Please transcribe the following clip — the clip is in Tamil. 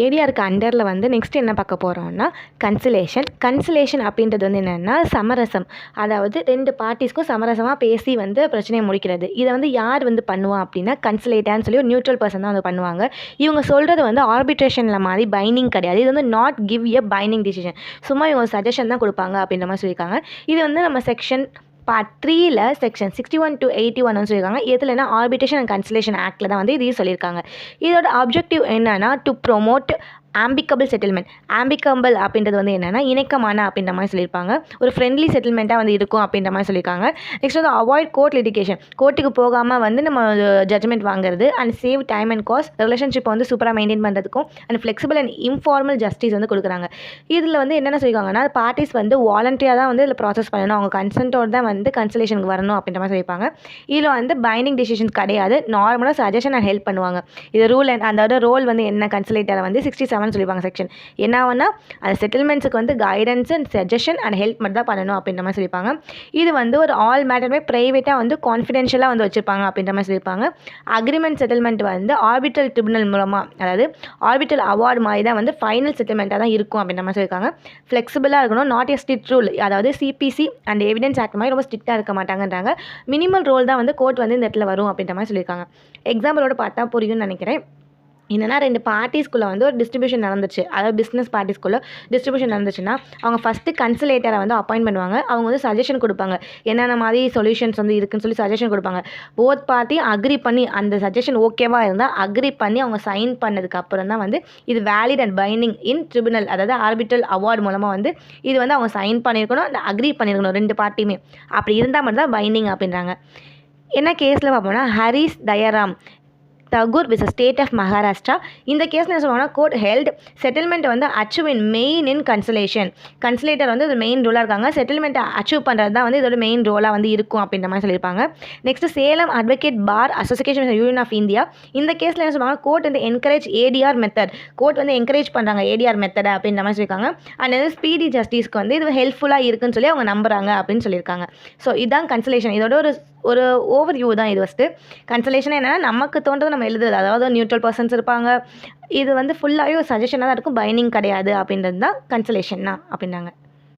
ஏடிஆருக்கு அண்டரில் வந்து நெக்ஸ்ட் என்ன பார்க்க போகிறோம்னா கன்சிலேஷன் அப்படின்றது வந்து என்னென்னா சமரசம். அதாவது 2 பார்ட்டிஸ்க்கும் சமரசமாக பேசி வந்து பிரச்சனையை முடிக்கிறது. இதை வந்து யார் வந்து பண்ணுவா அப்படின்னா கன்சிலேட்டர்னு சொல்லி ஒரு நியூட்ரல் பர்சன் தான் வந்து பண்ணுவாங்க. இவங்க சொல்கிறது வந்து ஆர்பிட்ரேஷனில் மாதிரி பைண்டிங் கிடையாது. இது வந்து not give a binding decision, சும்மா இவங்க சஜஷன் தான் கொடுப்பாங்க அப்படின்ற மாதிரி சொல்லியிருக்காங்க. இது வந்து நம்ம செக்ஷன் பார்ட் 3ல செக்ஷன் 61 to 81 சொல்லியிருக்காங்க. எதுலனா ஆர்பிட்ரேஷன் அண்ட் கன்சிலேஷன் ஆக்டில் தான் வந்து இதையும் சொல்லியிருக்காங்க. இதோட ஆப்ஜெக்டிவ் என்னன்னா டு ப்ரொமோட் ஆம்பிகபிள் செட்டில்மெண்ட். ஆம்பிகபிள் அப்படின்றது வந்து என்னென்னா இணக்கமான அப்படின்ற மாதிரி சொல்லியிருப்பாங்க. ஒரு ஃப்ரெண்ட்லி செட்டில்மெண்ட்டாக வந்து இருக்கும் அப்படின்ற மாதிரி சொல்லியிருக்காங்க. நெக்ஸ்ட் வந்து அவாய்ட் கோர்ட் லிட்டிகேஷன், கோர்ட்டுக்கு போகாமல் வந்து நம்ம ஜட்ஜ்மெண்ட் வாங்குறது and save time and cost, ரிலேஷன்ஷிப்பை வந்து சூப்பராக மெயின்டைன் பண்ணுறதுக்கும் and flexible and informal justice வந்து கொடுக்குறாங்க. இதில் வந்து என்னென்ன சொல்லியிருக்காங்கன்னா பார்ட்டிஸ் வந்து வாலண்டியாக தான் வந்து இதில் ப்ராசஸ் பண்ணணும், அவங்க கன்சென்ட்டோடு தான் வந்து கன்சலேஷனுக்கு வரணும் அப்படின்ற மாதிரி சொல்லியிருப்பாங்க. இதில் வந்து பைண்டிங் டிசிஷன்ஸ் கிடையாது, நார்மலாக சஜஷன் அண்ட் ஹெல்ப் பண்ணுவாங்க. இது ரூல் அண்ட் அதோட ரோல் வந்து என்ன கன்சலேட்டரை வந்து 67 சொல்லிப்பாங்க செக்ஷன் என்னன்னா அந்த செட்டில்மெண்ட்ஸுக்கு வந்து guidance and suggestion and help மட்டும் தான் பண்ணணும் அப்படின்ற மாதிரி சொல்லியிருப்பாங்க. இது வந்து ஒரு ஆல் மேட்டருமே ப்ரைவேட்டாக வந்து கான்ஃபிடென்ஷியலாக வந்து வச்சுருப்பாங்க அப்படின்ற மாதிரி சொல்லியிருப்பாங்க. அக்ரிமெண்ட் செட்டில்மெண்ட் வந்து ஆர்பிட்ரல் ட்ரிபுனல் மூலமாக, அதாவது ஆர்பிட்ரல் அவார்டு மாதிரி தான் வந்து ஃபைனல் செட்டில்மெண்ட்டாக தான் இருக்கும் அப்படின்ற மாதிரி சொல்லியிருக்காங்க. ஃப்ளெக்சிபிளாக இருக்கணும், நாட் எ ஸ்ட்ரிக்ட் ரூல், அதாவது சிபிசி அண்ட் எவிடன்ஸ் ஆக்ட் மாதிரி ரொம்ப ஸ்ட்ரிக்டாக இருக்க மாட்டாங்கன்றாங்க. மினிமல் ரோல் தான் வந்து கோர்ட் வந்து இந்த இடத்துல வரும் அப்படின்ற மாதிரி சொல்லியிருக்காங்க. எக்ஸாம்பிளோட பார்த்தா புரியும்னு நினைக்கிறேன். என்னென்னா 2 பார்ட்டிஸ்குள்ளே வந்து ஒரு டிஸ்ட்ரிபியூஷன் நடந்துச்சு, அதாவது பிஸ்னஸ் பார்ட்டிஸ்குள்ளே டிஸ்ட்ரிபியூஷன் நடந்துச்சுன்னா அவங்க ஃபஸ்ட்டு கன்சலேட்டரை வந்து அப்பாயிண்ட் பண்ணுவாங்க. அவங்க வந்து சஜஷன் கொடுப்பாங்க, என்னென்ன மாதிரி சொல்யூஷன்ஸ் வந்து இருக்குன்னு சொல்லி சஜஷன் கொடுப்பாங்க. போத் பார்ட்டி அக்ரி பண்ணி அந்த சஜஷன் ஓகேவா இருந்தால் அக்ரி பண்ணி அவங்க சைன் பண்ணதுக்கு அப்புறம் தான் வந்து இது valid and binding in tribunal, அதாவது ஆர்பிட்ரல் அவார்டு மூலமாக வந்து இது வந்து அவங்க சைன் பண்ணியிருக்கணும், அந்த அக்ரி பண்ணியிருக்கணும் 2 பார்ட்டியுமே. அப்படி இருந்தால் மட்டும் தான் பைண்டிங் அப்படின்றாங்க. என்ன கேஸில் பார்ப்போம்னா Haresh Dayaram Thakur with state of Maharashtra. இந்த கேஸ் என்ன சொல்லுவாங்கன்னா கோர்ட் ஹெல்ட் செட்டில்மெண்ட் வந்து achieve in main in conciliation. Conciliator வந்து இது மெயின் ரோலாக இருக்காங்க, செட்டில்மெண்ட்டை அச்சீவ் பண்ணுறது தான் வந்து இதோட மெயின் ரோலாக வந்து இருக்கும் அப்படின்ற மாதிரி சொல்லியிருப்பாங்க. Next Salem advocate bar association union of India. இந்த கேஸில் என்ன சொல்லுவாங்க கோர்ட் வந்து என்கரேஜ் ஏடிஆர் மெத்தட், கோர்ட் வந்து என்கரேஜ் பண்ணுறாங்க ஏடிஆர் மெத்தடை அப்படின்ற மாதிரி சொல்லியிருக்காங்க. அண்ட் வந்து ஸ்பீடி ஜஸ்டிஸ்க்கு வந்து இது ஹெல்ப்ஃபுல்லாக இருக்குன்னு சொல்லி அவங்க நம்புறாங்க அப்படின்னு சொல்லியிருக்காங்க. ஸோ இதுதான் கன்சலேஷன். இதோட ஒரு ஓவர் வியூ தான் இது. ஃபஸ்ட்டு கன்சலேஷன் என்னென்னா நமக்கு தோன்றது நம்ம எழுதுறது, அதாவது நியூட்ரல் பர்சன்ஸ் இருப்பாங்க. இது வந்து ஃபுல்லாகவே ஒரு சஜஷனாக தான் இருக்கும், பைண்டிங் கிடையாது அப்படின்றது தான் கன்சலேஷன்னா அப்படின்னாங்க.